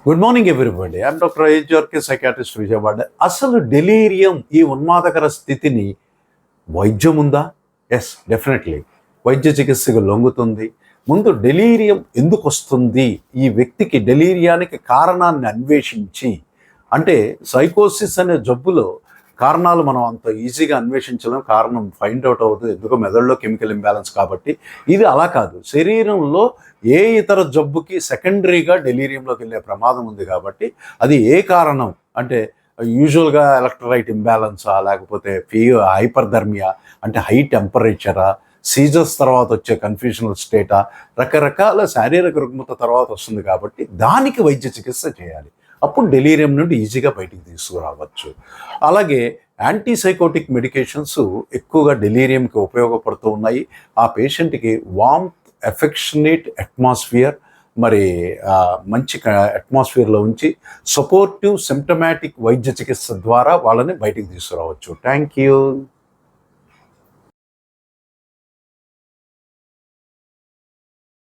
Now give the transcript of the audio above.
Good morning everybody. I'm doctor AJRK, psychiatrist, Vijayawada. అసలు delirium, ఈ ఉన్మాదకర స్థితిని వైద్యం ఉందా? ఎస్, డెఫినెట్లీ వైద్య చికిత్సకు లొంగుతుంది. ముందు డెలీరియం ఎందుకు వస్తుంది, ఈ వ్యక్తికి డెలీరియానికి కారణాన్ని అన్వేషించి, అంటే సైకోసిస్ అనే జబ్బులో కారణాలు మనం అంత ఈజీగా అన్వేషించలేం. కారణం ఫైండ్ అవుట్ అవుతుంది, ఎందుకో మెదడులో కెమికల్ ఇంబ్యాలెన్స్ కాబట్టి. ఇది అలా కాదు, శరీరంలో ఏ ఇతర జబ్బుకి సెకండరీగా డెలీరియంలోకి వెళ్ళే ప్రమాదం ఉంది కాబట్టి అది ఏ కారణం అంటే యూజువల్గా ఎలక్ట్రోలైట్ ఇంబ్యాలెన్సా, లేకపోతే హైపర్ధర్మియా అంటే హై టెంపరేచరా, సీజర్స్ తర్వాత వచ్చే కన్ఫ్యూషనల్ స్టేటా, రకరకాల శారీరక రుగ్మత తర్వాత వస్తుంది కాబట్టి దానికి వైద్య చికిత్స చేయాలి. అప్పుడు డెలీరియం నుండి ఈజీగా బయటికి తీసుకురావచ్చు. అలాగే యాంటీసైకోటిక్ మెడికేషన్స్ ఎక్కువగా డెలీరియంకి ఉపయోగపడుతూ ఉన్నాయి. ఆ పేషెంట్కి వార్మ్త్, ఎఫెక్షనేట్ అట్మాస్ఫియర్, మరి మంచి అట్మాస్ఫియర్లో ఉంచి సపోర్టివ్ సిమ్టమాటిక్ వైద్య చికిత్స ద్వారా వాళ్ళని బయటికి తీసుకురావచ్చు. Thank you.